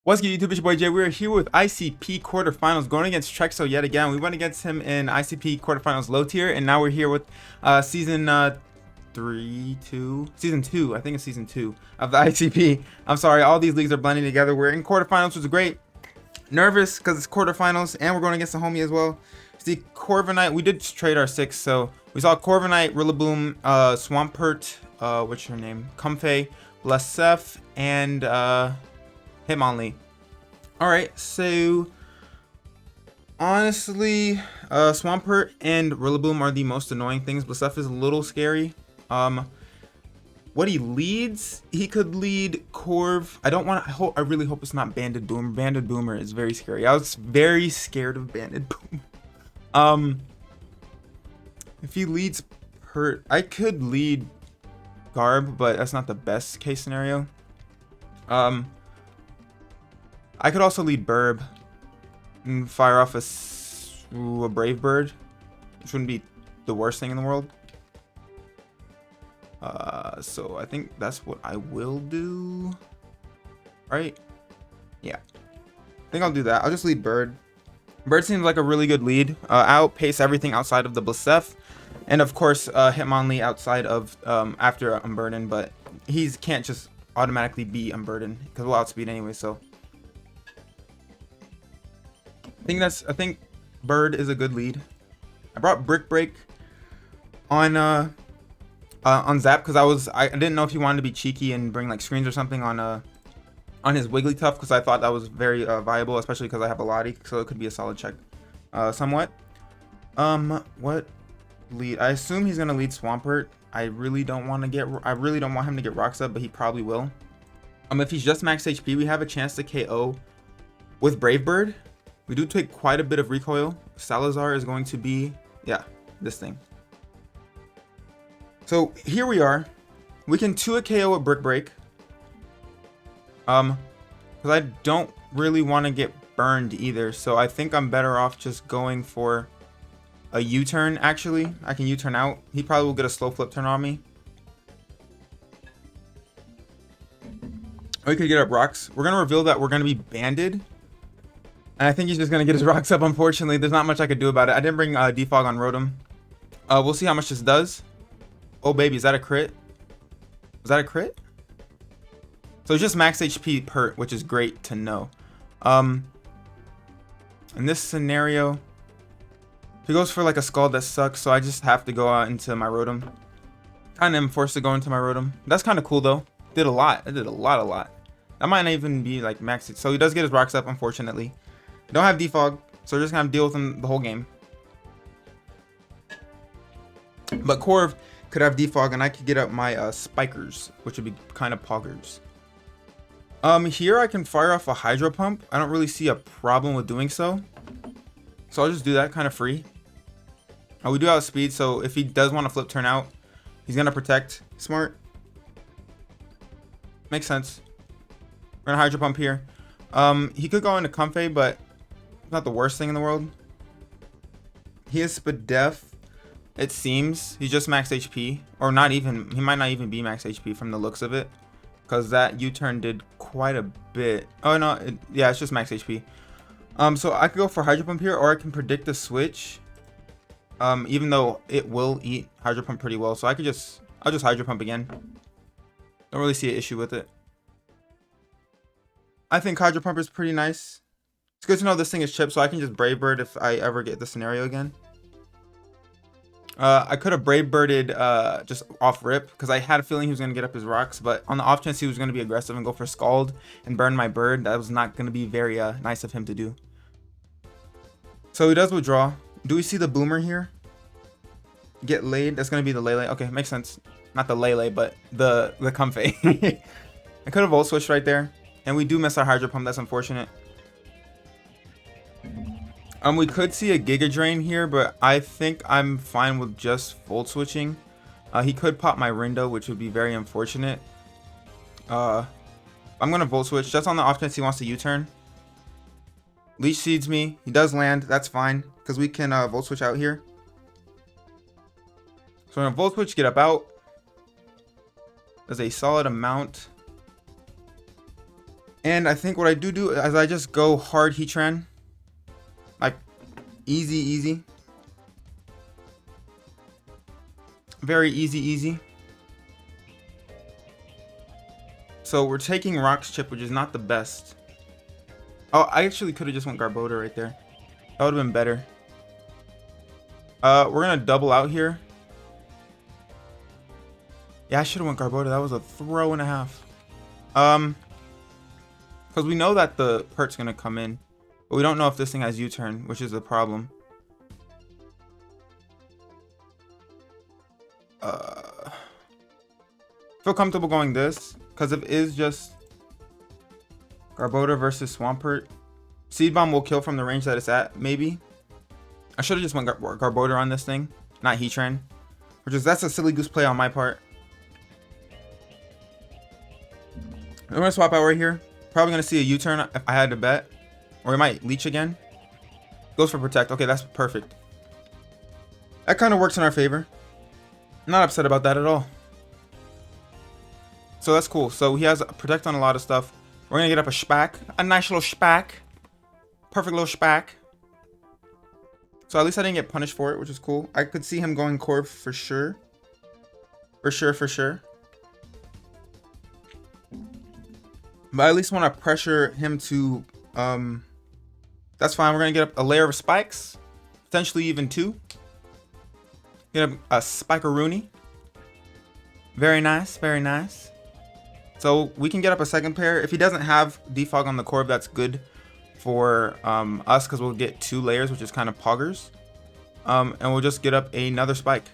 What's good, YouTube? It's your boy Jay. We're here with ICP quarterfinals going against Trexo yet again. We went against him in ICP quarterfinals low tier, and now we're here with season 2. I think it's season 2 of the ICP. I'm sorry, all these leagues are blending together. We're in quarterfinals, which is great. Nervous because it's quarterfinals, and we're going against the homie as well. See, Corviknight, we did trade our 6, so we saw Corviknight, Rillaboom, Swampert, what's her name? Comfey, Bleuse, and Hitmonlee. Alright, so honestly, Swampert and Rillaboom are the most annoying things. Bleuse is a little scary. What he leads, he could lead Corv. I really hope it's not Banded Boomer. Banded Boomer is very scary. I was very scared of Banded Boomer. If he leads Pert, I could lead Garb, but that's not the best case scenario. I could also lead Burb and fire off a Brave Bird, which wouldn't be the worst thing in the world. So I think that's what I will do. Right? Yeah. I think I'll do that. I'll just lead Bird. Bird seems like a really good lead. Outpace everything outside of the Bleuse. And of course, Hitmonlee outside of after Unburden, but he can't just automatically be Unburden because we'll outspeed anyway, so I think Bird is a good lead. I brought Brick Break on Zap because I didn't know if he wanted to be cheeky and bring like screens or something on his Wigglytuff, because I thought that was very viable, especially because I have a Lottie, so it could be a solid check. Somewhat. What lead? I assume he's gonna lead Swampert. I really don't want him to get Rocks up, but he probably will. If he's just max HP, we have a chance to KO with Brave Bird. We do take quite a bit of recoil. Salazar is going to be, yeah, this thing. So here we are. We can 2 a KO with Brick Break. Because I don't really want to get burned either. So I think I'm better off just going for a U-turn, actually. I can U-turn out. He probably will get a slow flip turn on me. Or he could get up Rocks. We're going to reveal that we're going to be banded. And I think he's just going to get his Rocks up, unfortunately. There's not much I could do about it. I didn't bring Defog on Rotom. We'll see how much this does. Oh, baby, is that a crit? Was that a crit? So it's just max HP Pert, which is great to know. In this scenario, if he goes for like a Scald, that sucks. So I just have to go out into my Rotom. Kind of am forced to go into my Rotom. That's kind of cool, though. Did a lot. I did a lot. That might not even be like max. So he does get his Rocks up, unfortunately. Don't have Defog, so we're just gonna deal with him the whole game. But Corv could have Defog, and I could get up my Spikers, which would be kind of poggers. Here I can fire off a Hydro Pump. I don't really see a problem with doing so, so I'll just do that kind of free. We do outspeed, so if he does want to flip turn out, he's gonna protect. Smart. Makes sense. We're gonna Hydro Pump here. He could go into Comfey, but not the worst thing in the world. He is Spadef. It seems he's just max HP, or not even. He might not even be max HP from the looks of it, because that U-turn did quite a bit. Oh no, yeah, it's just max HP. So I could go for Hydro Pump here, or I can predict the switch. Even though it will eat Hydro Pump pretty well, so I'll just Hydro Pump again. Don't really see an issue with it. I think Hydro Pump is pretty nice. It's good to know this thing is chipped, so I can just Brave Bird if I ever get the scenario again. I could have Brave Birded just off rip, because I had a feeling he was going to get up his Rocks, but on the off chance he was going to be aggressive and go for Scald and burn my Bird, that was not going to be very nice of him to do. So he does withdraw. Do we see the Boomer here? Get laid? That's going to be the Lele. Okay, makes sense. Not the Lele, but the Comfey. I could have Volt Switched right there. And we do miss our Hydro Pump. That's unfortunate. We could see a Giga Drain here, but I think I'm fine with just Volt Switching. He could pop my Rindo, which would be very unfortunate. I'm going to Volt Switch just on the off chance he wants to U-turn. Leech Seeds me. He does land. That's fine, because we can Volt Switch out here. So I'm going to Volt Switch, get up out. Does a solid amount. And I think what I do is I just go hard Heatran. Like, easy. Very easy. So we're taking Rock's Chip, which is not the best. Oh, I actually could have just went Garbodor right there. That would have been better. We're gonna double out here. Yeah, I should have went Garbodor. That was a throw and a half. Because we know that the Pert's gonna come in, but we don't know if this thing has U-turn, which is a problem. Feel comfortable going this, because if it is just Garbodor versus Swampert, Seed Bomb will kill from the range that it's at, maybe. I should have just went Garbodor on this thing, not Heatran, that's a silly goose play on my part. I'm gonna swap out right here. Probably gonna see a U-turn if I had to bet, or it might leech again. Goes for Protect. Okay, that's perfect. That kind of works in our favor. I'm not upset about that at all. So that's cool. So he has Protect on a lot of stuff. We're gonna get up a Spack, a nice little Spack, perfect little Spack. So at least I didn't get punished for it, which is cool. I could see him going Corv for sure. For sure. But I at least want to pressure him to, that's fine. We're going to get up a layer of spikes, potentially even 2. Get up a Spikeroonie. Very nice. So we can get up a second pair. If he doesn't have Defog on the Corv, that's good for us, because we'll get 2 layers, which is kind of poggers. And we'll just get up another Spike.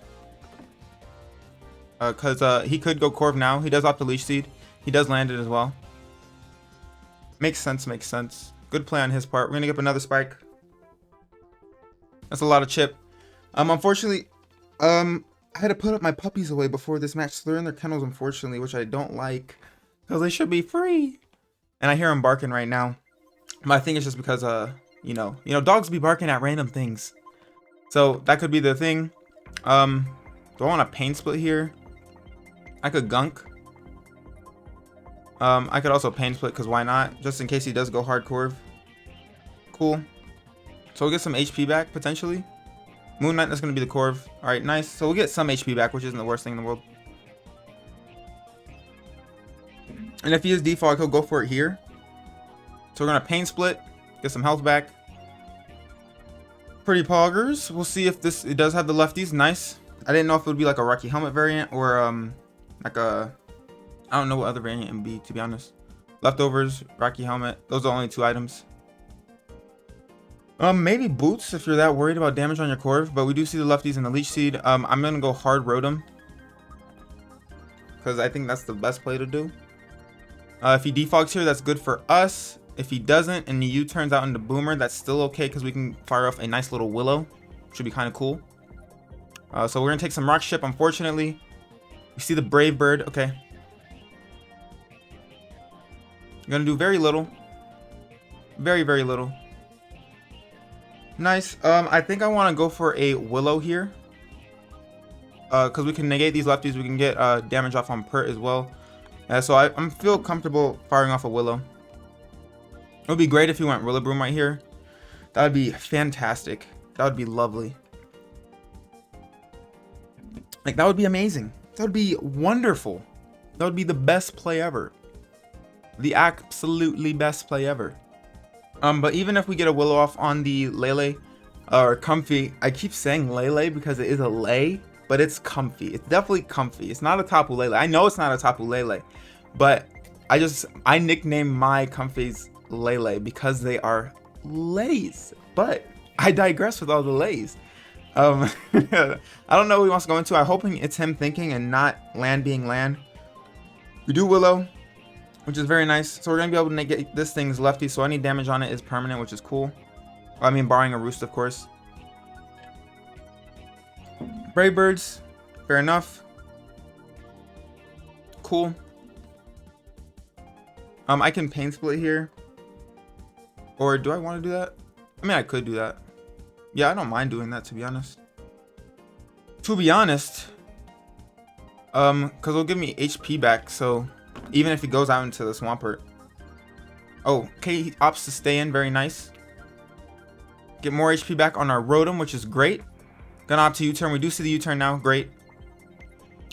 Because he could go Corv now. He does opt the Leech Seed. He does land it as well. Makes sense. Good play on his part. We're gonna get up another Spike. That's a lot of chip. Unfortunately, I had to put up my puppies away before this match, so they're in their kennels, unfortunately, which I don't like, because they should be free. And I hear them barking right now. But I think it's just because you know, dogs be barking at random things. So that could be the thing. Do I want a Pain Split here? I could Gunk. I could also Pain Split, because why not? Just in case he does go hard Corv. Cool. So we'll get some HP back, potentially. Moon Knight, that's going to be the Corv. Alright, nice. So we'll get some HP back, which isn't the worst thing in the world. And if he is Defog, he'll go for it here. So we're going to Pain Split, get some health back. Pretty poggers. We'll see if it does have the lefties. Nice. I didn't know if it would be like a Rocky Helmet variant, or like a, I don't know what other variant it would be, to be honest. Leftovers, Rocky Helmet, those are the only 2 items. Maybe Boots if you're that worried about damage on your Corv, but we do see the lefties and the Leech Seed. I'm gonna go hard Rotom, because I think that's the best play to do. If he defogs here, that's good for us. If he doesn't and the U turns out into Boomer, that's still okay, because we can fire off a nice little Willow. Should be kind of cool. So we're gonna take some Rock Chip, unfortunately. You see the Brave Bird, okay. I'm gonna do very little. Very little. Nice. I think I want to go for a Willow here. Because we can negate these lefties. We can get damage off on Pert as well. So I feel comfortable firing off a Willow. It would be great if he went Rillaboom right here. That would be fantastic. That would be lovely. Like, that would be amazing. That would be wonderful. That would be the best play ever. The absolutely best play ever. But even if we get a Willow off on the Lele, or Comfy, I keep saying Lele because it is a lay, but it's comfy. It's definitely comfy. It's not a Tapu Lele. I know it's not a Tapu Lele, but I nicknamed my Comfies Lele because they are lays. But I digress with all the lays. I don't know what he wants to go into. I'm hoping it's him thinking and not land being land. We do Willow, which is very nice. So we're going to be able to negate this thing's lefty, so any damage on it is permanent, which is cool. I mean, barring a Roost, of course. Brave Birds, fair enough. Cool. I can Pain Split here. Or do I want to do that? I mean, I could do that. Yeah, I don't mind doing that, to be honest. Because it'll give me HP back, so even if he goes out into the Swampert. Oh, okay, he opts to stay in. Very nice. Get more HP back on our Rotom, which is great. Gonna opt to U-turn. We do see the U-turn now. Great.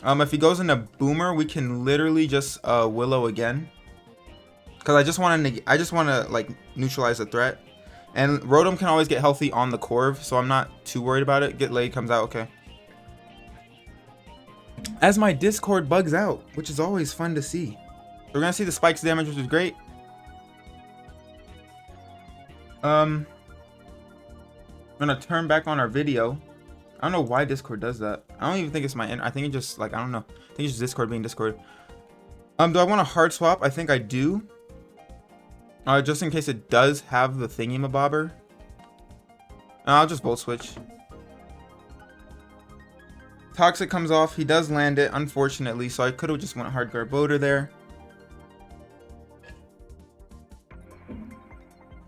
If he goes into Boomer, we can literally just Willow again. Because I just want to like neutralize the threat. And Rotom can always get healthy on the Corv, so I'm not too worried about it. Get laid comes out, okay. As my Discord bugs out, which is always fun to see. We're gonna see the spikes damage, which is great. I'm gonna turn back on our video. I don't know why Discord does that. I don't even think it's I think it just like, I don't know. I think it's just Discord being Discord. Do I want a hard swap? I think I do. Just in case it does have the thingy-mabobber. I'll just Volt Switch. Toxic comes off. He does land it, unfortunately. So I could have just went hard Garbodor there.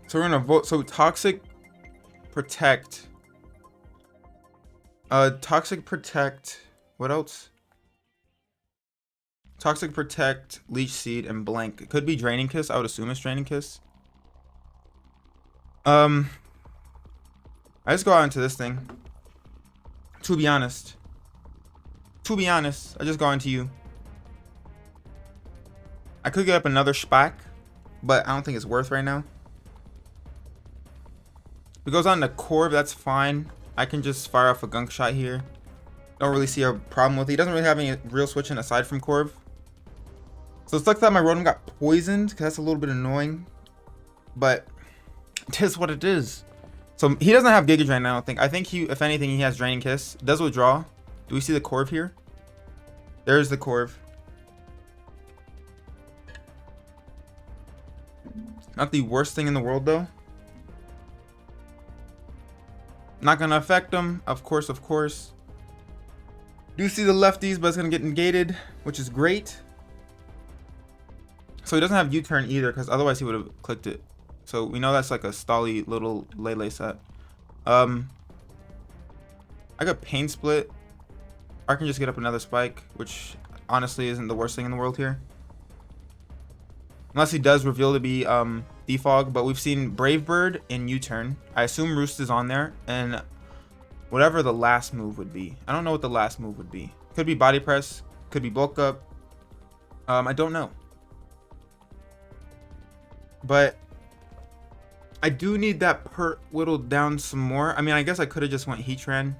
So we're gonna vote. So Toxic Protect. Toxic Protect. What else? Toxic Protect, Leech Seed, and Blank. It could be Draining Kiss. I would assume it's Draining Kiss. I just go out into this thing. To be honest, I just go into you. I could get up another Spack, but I don't think it's worth right now. If it goes on the Corv, that's fine. I can just fire off a Gunk Shot here. Don't really see a problem with it. He doesn't really have any real switching aside from Corv. So it sucks that my Rotom got poisoned, because that's a little bit annoying. But it is what it is. So he doesn't have Giga Drain, I don't think. I think he, if anything, he has Draining Kiss. Does withdraw. Do we see the Corv here? There's the Corv. Not the worst thing in the world, though. Not going to affect him. Of course, of course. Do see the lefties, but it's going to get negated, which is great. So he doesn't have U-turn either, because otherwise he would have clicked it. So we know that's like a stally little Lele set. I got Pain Split. I can just get up another Spike, which honestly isn't the worst thing in the world here. Unless he does reveal to be Defog, but we've seen Brave Bird and U-turn. I assume Roost is on there, and whatever the last move would be. I don't know what the last move would be. Could be Body Press, could be Bulk Up. I don't know. But I do need that pert whittled down some more. I mean, I guess I could have just went Heatran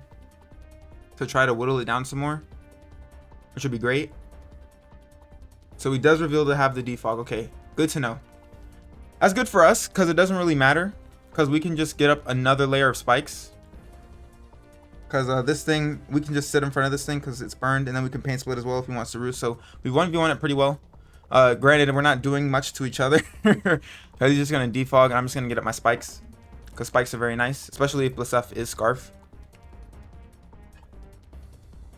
to try to whittle it down some more, which would be great. So he does reveal to have the defog. Okay, good to know. That's good for us because it doesn't really matter, because we can just get up another layer of spikes. Because this thing, we can just sit in front of this thing because it's burned, and then we can Pain Split as well if he wants to roost. So we 1v1 it pretty well. Granted, we're not doing much to each other. He's just going to defog, and I'm just going to get up my spikes. Because spikes are very nice, especially if Blisef is Scarf.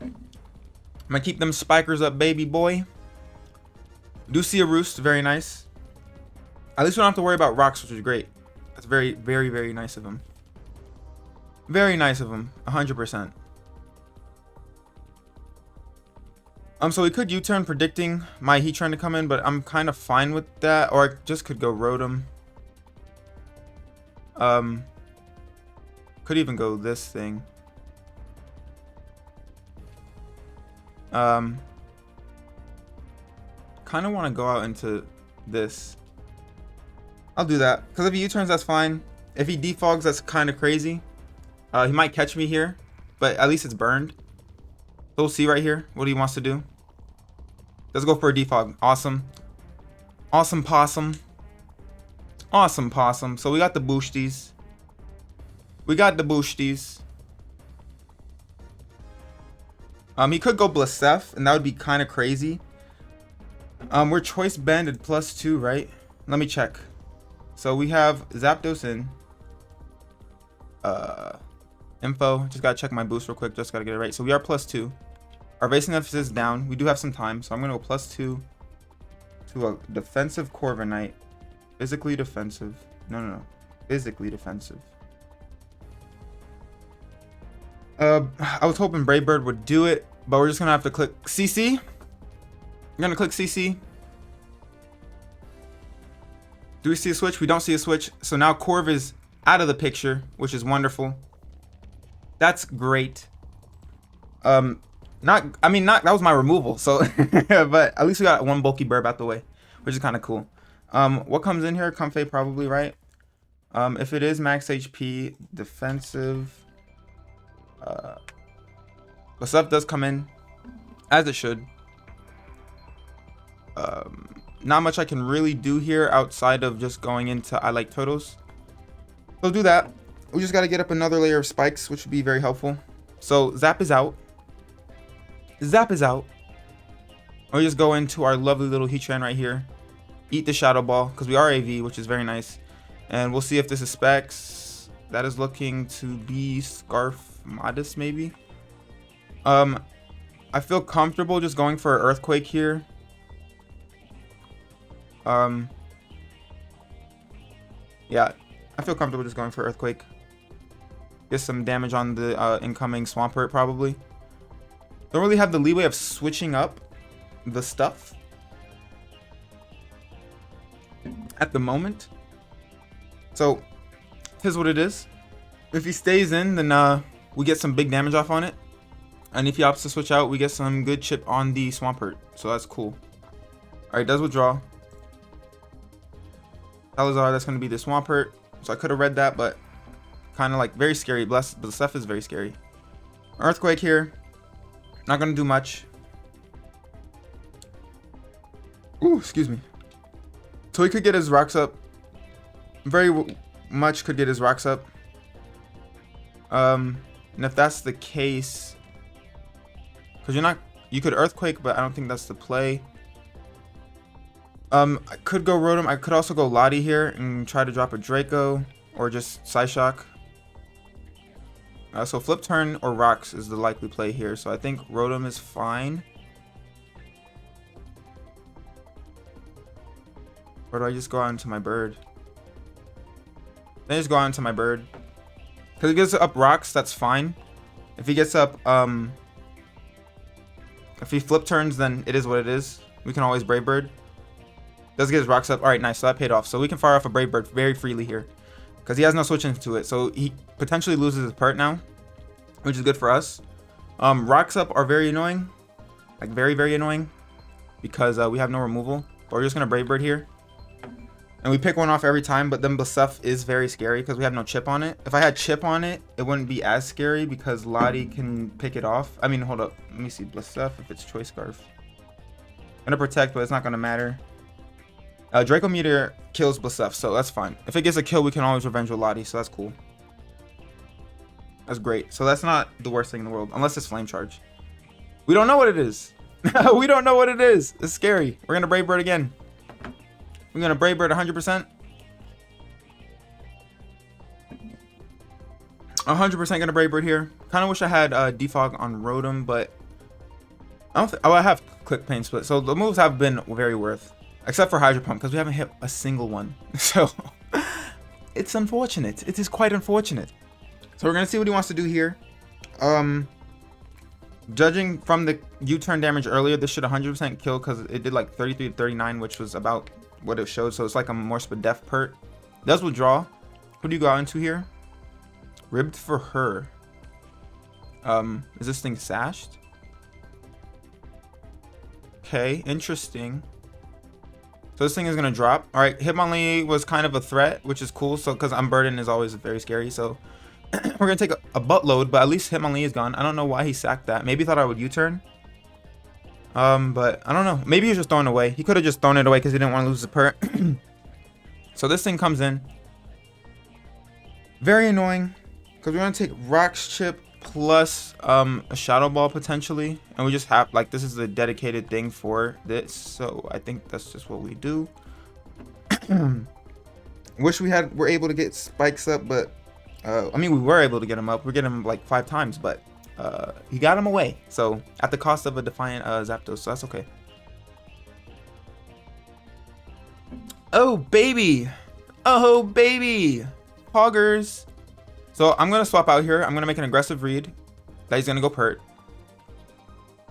I'm going to keep them spikers up, baby boy. Do see a roost, very nice. At least we don't have to worry about rocks, which is great. That's very, very, very nice of him. Very nice of him, 100%. So we could U-turn predicting my Heatran to come in, but I'm kind of fine with that. Or I just could go Rotom. Could even go this thing. Kind of want to go out into this. I'll do that, because if he U-turns, that's fine. If he defogs, that's kind of crazy. He might catch me here, but at least it's burned. So we'll see right here what he wants to do. Let's go for a defog. Awesome. Awesome possum. Awesome possum. So we got the boosties. We got the boosties. He could go Blisef, and that would be kind of crazy. We're choice banded +2, right? Let me check. So we have Zapdos in. Info. Just gotta check my boost real quick. Just gotta get it right. So we are +2. Our base emphasis is down. We do have some time, so I'm gonna go +2 to a defensive Corviknight. Physically defensive. No. Physically defensive. I was hoping Brave Bird would do it, but we're just gonna have to click CC. I'm gonna click CC. Do we see a switch? We don't see a switch. So now Corv is out of the picture, which is wonderful. That's great. That was my removal. So, but at least we got one bulky burb out the way, which is kind of cool. What comes in here? Comfey probably, right? If it is max HP, defensive. The stuff does come in, as it should. Not much I can really do here outside of just going into I like turtles. So do that. We just got to get up another layer of spikes, which would be very helpful. So Zap is out. Zap is out. Or just go into our lovely little Heatran right here. Eat the Shadow Ball, because we are AV, which is very nice. And we'll see if this is specs. That is looking to be Scarf Modest, maybe. I feel comfortable just going for an Earthquake here. Yeah, I feel comfortable just going for Earthquake. Get some damage on the incoming Swampert probably. Don't really have the leeway of switching up the stuff at the moment. So here's what it is. If he stays in, then we get some big damage off on it. And if he opts to switch out, we get some good chip on the Swampert. So that's cool. Alright, does withdraw. Salazar, that's going to be the Swampert. So I could have read that, but kind of like very scary. But the stuff is very scary. Earthquake here. Not going to do much. Ooh, excuse me. So he could get his rocks up. Very much could get his rocks up. And if that's the case, because you could Earthquake, but I don't think that's the play. I could go Rotom. I could also go Lottie here and try to drop a Draco or just Psyshock. So flip turn or rocks is the likely play here. So I think Rotom is fine. Or do I just go out into my bird? Then just go out into my bird. Because he gets up rocks, that's fine. If he gets up, if he flip turns, then it is what it is. We can always Brave Bird. Does get his rocks up. Alright, nice. So that paid off. So we can fire off a Brave Bird very freely here. Because he has no switch into it. So he potentially loses his pert now. Which is good for us. Rocks up are very annoying. Like very, very annoying. Because we have no removal. But we're just going to Brave Bird here. And we pick one off every time. But then Bleuse is very scary because we have no chip on it. If I had chip on it, it wouldn't be as scary. Because Lottie can pick it off. I mean, hold up. Let me see. Bleuse if it's Choice Scarf. Gonna protect, but it's not gonna matter. Draco Meteor kills Bleuse, so that's fine. If it gets a kill, we can always revenge with Lottie, so that's cool. That's great. So that's not the worst thing in the world, unless it's Flame Charge. We don't know what it is. We don't know what it is. It's scary. We're gonna Brave Bird again. We're gonna Brave Bird 100%. 100% gonna Brave Bird here. Kind of wish I had Defog on Rotom, but I don't think. Oh, I have Click Pain Split, so the moves have been very worth. Except for Hydro Pump, because we haven't hit a single one. So, it's unfortunate. It is quite unfortunate. So we're going to see what he wants to do here. Judging from the U-turn damage earlier, this should 100% kill, because it did like 33 to 39, which was about what it showed. So it's like a more Spadef pert. Does withdraw. Who do you go out into here? Ribbed for her. Is this thing sashed? Okay, interesting. So this thing is gonna drop. All right, Hitmonlee was kind of a threat, which is cool. So because Unburden is always very scary. So we're gonna take a buttload, but at least Hitmonlee is gone. I don't know why he sacked that. Maybe he thought I would U-turn. But I don't know. Maybe he was just throwing it away. He could have just thrown it away because he didn't want to lose the pert. So this thing comes in. Very annoying because we're gonna take Rocks Chip plus a Shadow Ball potentially, and we just have like this is the dedicated thing for this, so I think that's just what we do. Wish we're able to get spikes up, but I mean we were able to get him up. We're getting him like 5 times, but he got him away, so at the cost of a Defiant Zapdos, so that's okay. Oh baby, oh baby, Hoggers. So I'm going to swap out here. I'm going to make an aggressive read that he's going to go pert.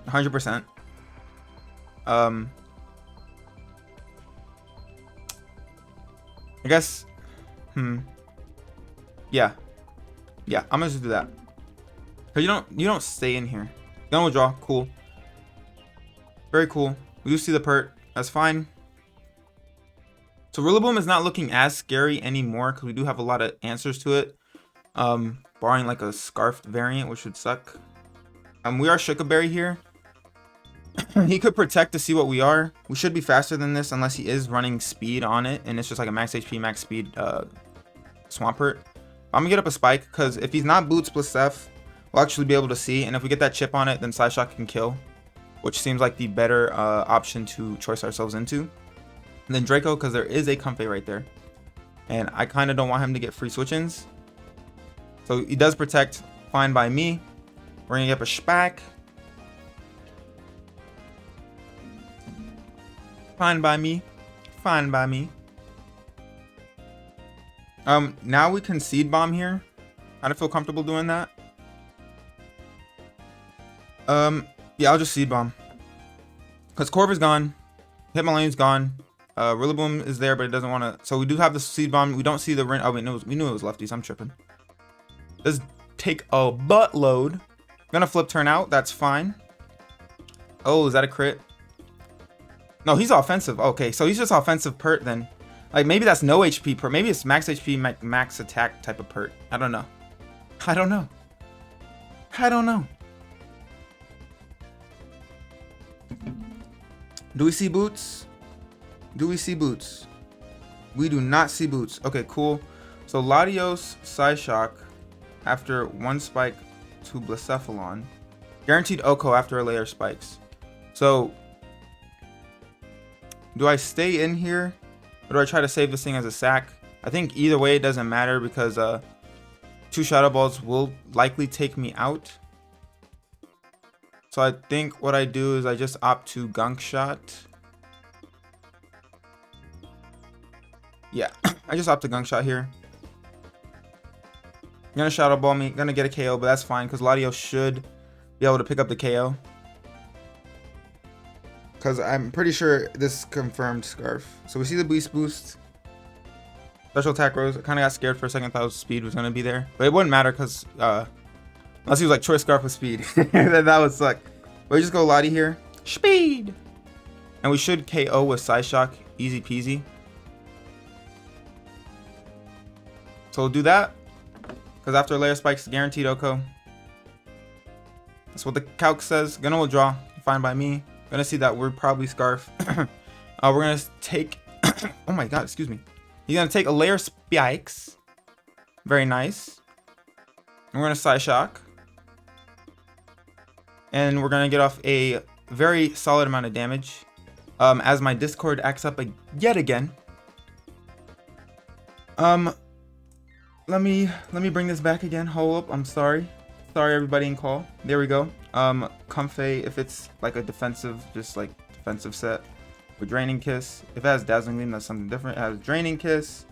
100%. I guess. Yeah. Yeah, I'm gonna just do that. Cause you don't stay in here. Gun withdraw, cool. Very cool. We do see the pert. That's fine. So Rillaboom is not looking as scary anymore because we do have a lot of answers to it. Barring like a scarfed variant, which would suck. We are Shookaberry here. He could protect to see what we are. We should be faster than this unless he is running speed on it, and it's just like a max HP, max speed Swampert. I'm gonna get up a spike because if he's not Boots plus F, we'll actually be able to see. And if we get that chip on it, then Psyshock can kill, which seems like the better option to choice ourselves into. And then Draco, because there is a Comfey right there, and I kind of don't want him to get free switch-ins. So he does protect, fine by me. We're gonna get up a spike. Fine by me. Fine by me. Now we can Seed Bomb here. I don't feel comfortable doing that. Yeah, I'll just Seed Bomb. Because Corvik's gone. Hitmonlee's gone. Rillaboom is there, but it doesn't want to. So we do have the Seed Bomb. We don't see the Rin. Oh, we knew it was lefties. I'm tripping. Does take a buttload. Gonna flip turn out. That's fine. Oh, is that a crit? No, he's offensive. Okay, so he's just offensive pert then. Like maybe that's no HP pert. Maybe it's max HP, max attack type of pert. I don't know. I don't know. I don't know. Do we see Boots? Do we see Boots? We do not see Boots. Okay, cool. So Latios, Psyshock after one spike to Blacephalon. Guaranteed Oko after a layer spikes. So do I stay in here or do I try to save this thing as a sack? I think either way it doesn't matter because 2 Shadow Balls will likely take me out. So I think what I do is I just opt to Gunk Shot. Yeah, I just opt to Gunk Shot here. Gonna Shadow Ball me, gonna get a KO, but that's fine because Latios should be able to pick up the KO. Because I'm pretty sure this is confirmed Scarf. So we see the Beast Boost. Special attack rose. I kind of got scared for a second. Thought speed was going to be there. But it wouldn't matter because unless he was like choice Scarf with speed. Then that would suck. But we just go Lottie here. Speed! And we should KO with Psyshock. Easy peasy. So we'll do that. Because after layer spikes, guaranteed Oko. That's what the calc says. Gonna withdraw. Fine by me. Gonna see that we're probably Scarf. We're gonna take oh my god, excuse me. He's gonna take a layer spikes. Very nice. And we're gonna Psyshock. And we're gonna get off a very solid amount of damage. As my Discord acts up yet again. Let me bring this back again. Hold up, I'm sorry. Sorry everybody in call. There we go. Comfey, if it's like a defensive, just like defensive set with Draining Kiss. If it has Dazzling Gleam, that's something different. It has Draining Kiss.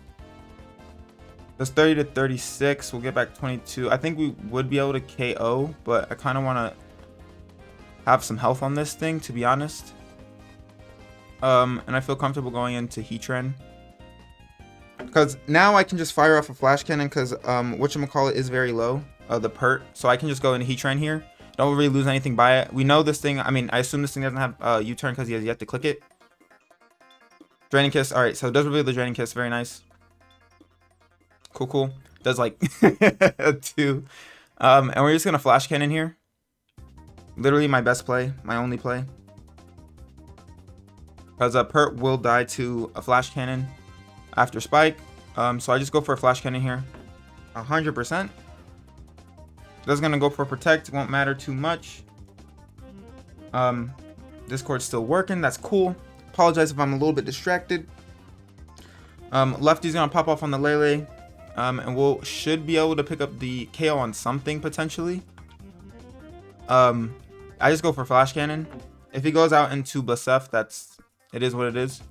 That's 30 to 36. We'll get back 22. I think we would be able to KO, but I kind of want to have some health on this thing, to be honest. And I feel comfortable going into Heatran. Because now I can just fire off a Flash Cannon because whatchamacallit is very low. The pert. So I can just go into Heatran here. Don't really lose anything by it. We know this thing. I mean, I assume this thing doesn't have U-turn because he has yet to click it. Draining Kiss. All right, so it does reveal the Draining Kiss. Very nice. Cool, cool. Does like 2. And we're just gonna Flash Cannon here. Literally my best play, my only play. Because a pert will die to a Flash Cannon after Spike. So I just go for a Flash Cannon here. 100%. That's gonna go for Protect. Won't matter too much. Discord's still working. That's cool. Apologize if I'm a little bit distracted. Lefty's gonna pop off on the Lele. And we'll should be able to pick up the KO on something potentially. I just go for Flash Cannon. If he goes out into Blasef, it is what it is.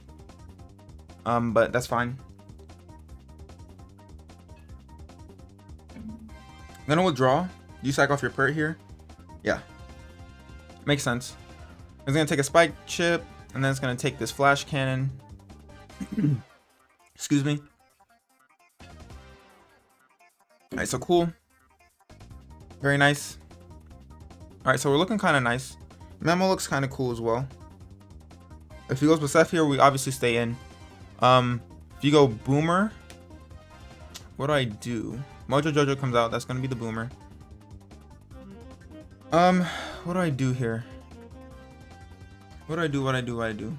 But that's fine. I'm gonna withdraw. You sack off your pert here. Yeah. Makes sense. It's gonna take a Spike Chip, and then it's gonna take this Flash Cannon. Excuse me. Alright, so cool. Very nice. Alright, so we're looking kind of nice. Memo looks kind of cool as well. If he goes Bleuse here, we obviously stay in. If you go Boomer, what do I do? Mojo Jojo comes out. That's going to be the Boomer. What do I do here? What do I do?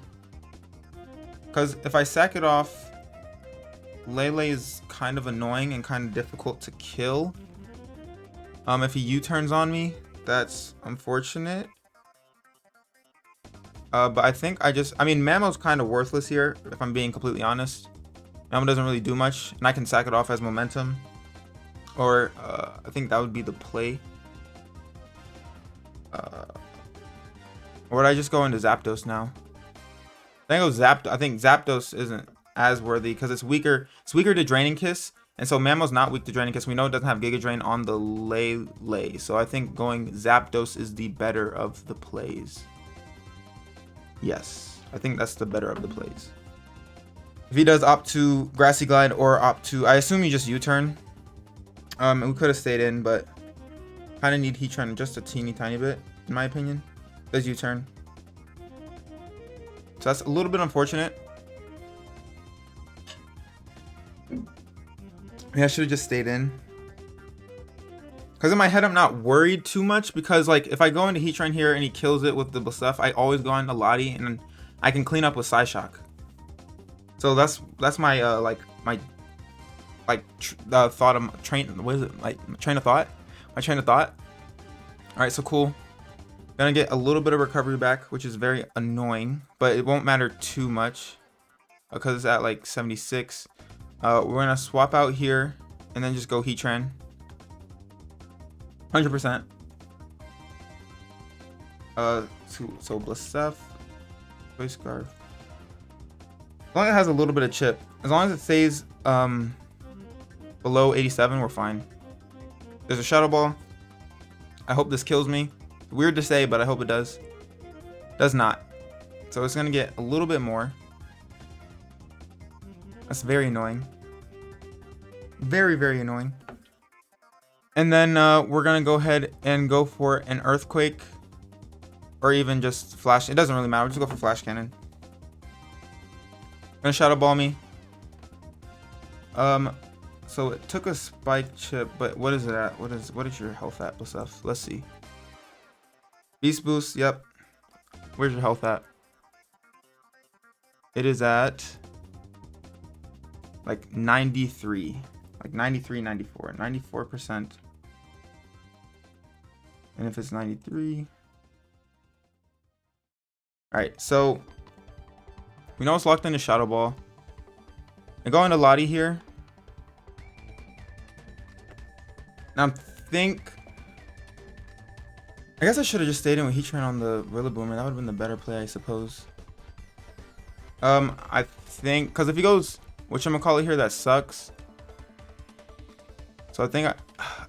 Because if I sack it off, Lele is kind of annoying and kind of difficult to kill. If he U-turns on me, that's unfortunate. But I think I mean, Mamo's kind of worthless here, if I'm being completely honest. Mamo doesn't really do much, and I can sack it off as momentum. Or, I think that would be the play. Or would I just go into Zapdos now? I think Zapdos isn't as worthy because it's weaker. It's weaker to Draining Kiss, and so Mamo's not weak to Draining Kiss. We know it doesn't have Giga Drain on the Lele, so I think going Zapdos is the better of the plays. Yes, I think that's the better of the plays. If he does opt to Grassy Glide or opt to, I assume you just U-turn. And we could have stayed in, but kind of need Heatran just a teeny tiny bit, in my opinion. Does U-turn. So that's a little bit unfortunate. Yeah, I should have just stayed in. Because in my head, I'm not worried too much because, like, if I go into Heatran here and he kills it with the Bleuse, I always go into Lottie and I can clean up with Psyshock. So that's my thought of train. What is it? Like train of thought. My train of thought. All right, so cool. Gonna get a little bit of recovery back, which is very annoying, but it won't matter too much because it's at like 76. We're gonna swap out here and then just go Heatran. 100%. So Bleuse, Toy Scarf. As long as it has a little bit of chip, as long as it stays below 87, we're fine. There's a Shadow Ball. I hope this kills me. Weird to say, but I hope it does. Does not. So it's gonna get a little bit more. That's very annoying. Very, very annoying. And then we're gonna go ahead and go for an Earthquake, or even just Flash. It doesn't really matter. We'll just go for Flash Cannon. Gonna Shadow Ball me. So it took a Spike Chip, but what is it at? What is your health at, Bleuse? Let's see. Beast Boost. Yep. Where's your health at? It is at like 93, like 93, 94, 94%. And if it's 93, all right. So we know it's locked into Shadow Ball. I go into Lottie here. Now I guess I should have just stayed in with Heatran on the Rillaboom, and that would have been the better play, I suppose. I think, because if he goes whatchamacallit here, that sucks. So I think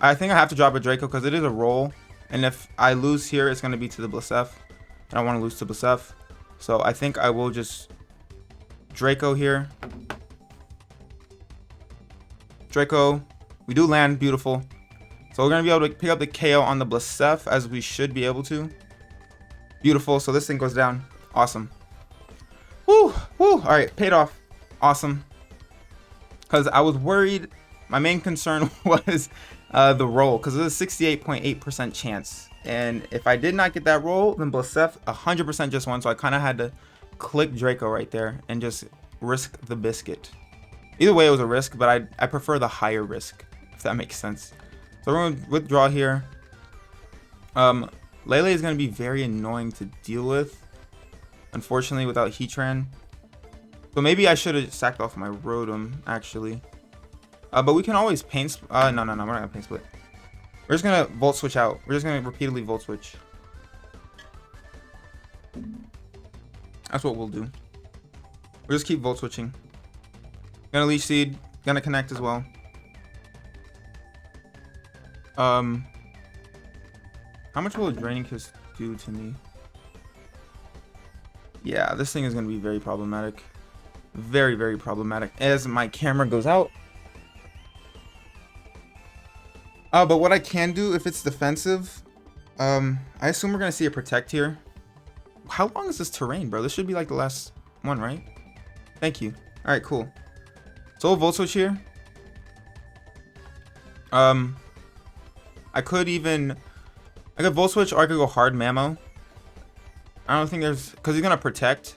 I have to drop a Draco because it is a roll, and if I lose here, it's going to be to the Bleuse. I don't want to lose to Bleuse, so I think I will just Draco here. Draco, we do land, beautiful. So we're going to be able to pick up the KO on the Bleuse, as we should be able to. Beautiful. So this thing goes down. Awesome. Woo! Woo! All right, paid off. Awesome. Because I was worried. My main concern was the roll, because there's a 68.8% chance. And if I did not get that roll, then Bleuse 100% just won. So I kind of had to click Draco right there and just risk the biscuit. Either way, it was a risk, but I prefer the higher risk, if that makes sense. So we're going to withdraw here. Lele is going to be very annoying to deal with, unfortunately, without Heatran. So maybe I should have sacked off my Rotom, actually. But we can always paint split. No, we're not going to paint split. We're just going to Volt Switch out. We're just going to repeatedly Volt Switch. That's what we'll do. We'll just keep Volt Switching. Gonna Leech Seed. Gonna connect as well. How much will a Draining Kiss do to me? Yeah, this thing is going to be very problematic. Very, very problematic. As my camera goes out. But what I can do if it's defensive, I assume we're gonna see a protect here. How long is this terrain, bro? This should be like the last one, right? Thank you. All right, cool. So we'll Volt Switch here. I could Volt Switch, or I could go hard Mammo. I don't think there's, because he's gonna protect.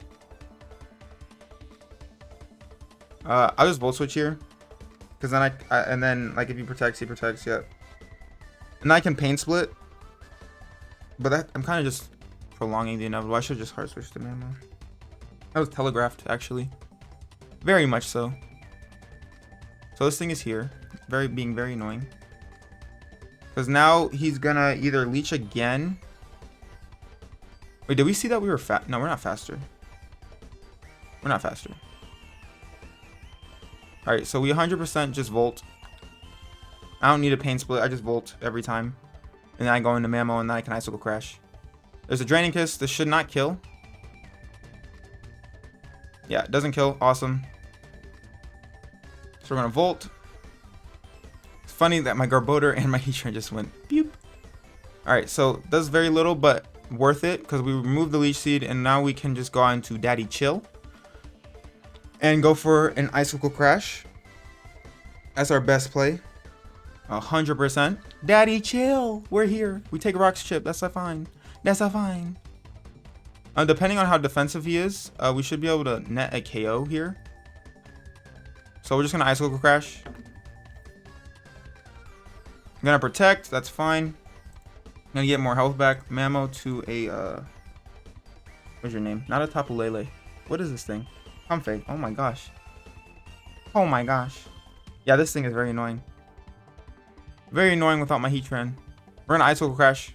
I'll just Volt Switch here, because then and then like if he protects, yeah. And I can Pain Split, but that I'm kind of just prolonging the inevitable. I should just hard switch to Mammo. That was telegraphed, actually, very much so. So this thing is here, being very annoying, because now he's gonna either leech again. Wait, did we see that we were fast? No, we're not faster. We're not faster. All right, so we 100% just Volt. I don't need a Pain Split. I just Volt every time. And then I go into Mammo, and then I can Icicle Crash. There's a Draining Kiss. This should not kill. Yeah, it doesn't kill. Awesome. So we're going to Volt. It's funny that my Garbodor and my Heatran just went beep. All right, so does very little, but worth it, because we removed the Leech Seed, and now we can just go on to Daddy Chill and go for an Icicle Crash. That's our best play. 100%. Daddy Chill. We're here. We take Rock's Chip. That's fine. That's fine. Depending on how defensive he is, we should be able to net a KO here. So we're just going to Icicle Crash. I'm going to protect. That's fine. I'm going to get more health back. Mammo to a... what's your name? Not a Tapu Lele. What is this thing? Comfey. Oh my gosh. Oh my gosh. Yeah, this thing is very annoying. Very annoying without my Heatran. We're gonna Icicle Crash.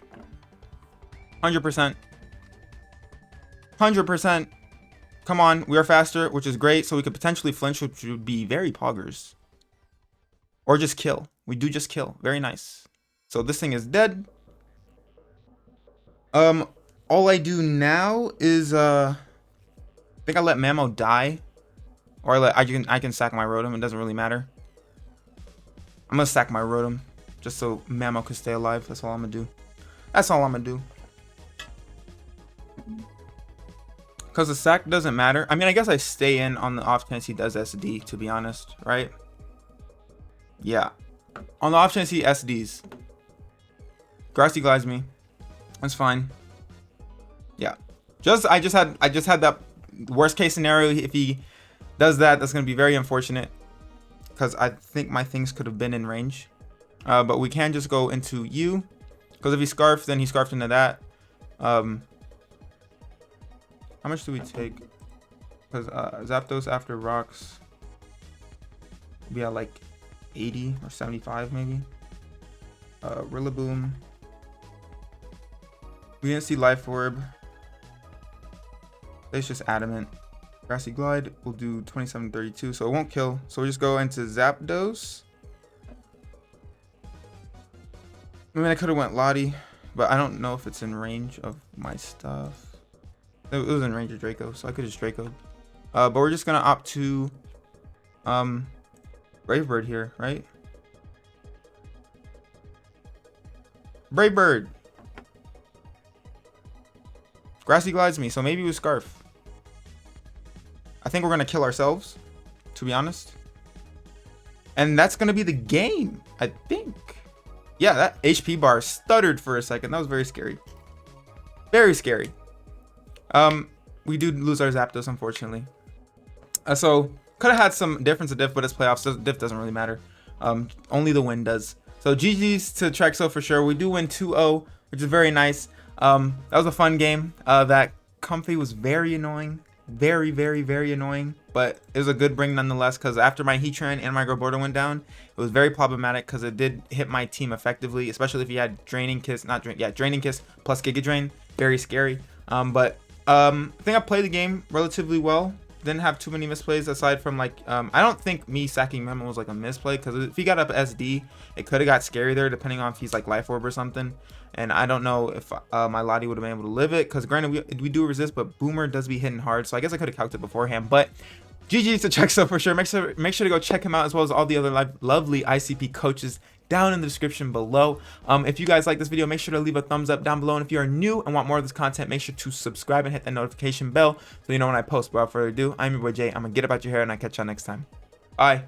100%. 100%. Come on, we are faster, which is great. So we could potentially flinch, which would be very poggers. Or just kill. We do just kill. Very nice. So this thing is dead. All I do now is I think I let Mammo die, or I can sack my Rotom. It doesn't really matter. I'm gonna sack my Rotom just so Mammo can stay alive. That's all I'm gonna do. That's all I'm gonna do. Because the sack doesn't matter. I mean, I guess I stay in on the off chance he does SD, to be honest, right? Yeah. On the off chance he SDs. Grassy glides me. That's fine. Yeah. I just had that worst case scenario. If he does that, that's gonna be very unfortunate, because I think my things could have been in range. But we can just go into you, because if he Scarfed, then he Scarfed into that. How much do we take? Because Zapdos after rocks will be at like 80 or 75 maybe. Rillaboom. We didn't see Life Orb. It's just Adamant. Grassy Glide will do 27-32, so it won't kill. So we just go into Zapdos. I mean, I could have went Lottie, but I don't know if it's in range of my stuff. It was in range of Draco, so I could just Draco. But we're just gonna opt to Brave Bird here, right? Brave Bird. Grassy glides me, so maybe we Scarf. I think we're gonna kill ourselves, to be honest. And that's gonna be the game, I think. Yeah, that HP bar stuttered for a second. That was very scary. Very scary. We do lose our Zapdos, unfortunately. So could have had some difference of diff, but it's playoffs, so diff doesn't really matter. Only the win does. So GG's to Trexo for sure. We do win 2-0, which is very nice. That was a fun game. That Comfey was very annoying. Very, very, very annoying. But it was a good bring nonetheless, because after my Heatran and my Garbodor went down, it was very problematic because it did hit my team effectively, especially if he had Draining Kiss, Draining Kiss plus Giga Drain. Very scary. But I think I played the game relatively well. Didn't have too many misplays aside from like I don't think me sacking Mammo was like a misplay, because if he got up SD, it could have got scary there depending on if he's like Life Orb or something. And I don't know if my Lottie would have been able to live it, because granted we do resist, but Boomer does be hitting hard, so I guess I could have calced it beforehand. But GG's to Drexo for sure. Make sure to go check him out, as well as all the other lovely ICP coaches down in the description below. If you guys like this video, make sure to leave a thumbs up down below, and if you are new and want more of this content, make sure to subscribe and hit that notification bell so you know when I post. Without further ado, I'm your boy Jay. I'm gonna get about your hair, and I'll catch y'all next time. Bye.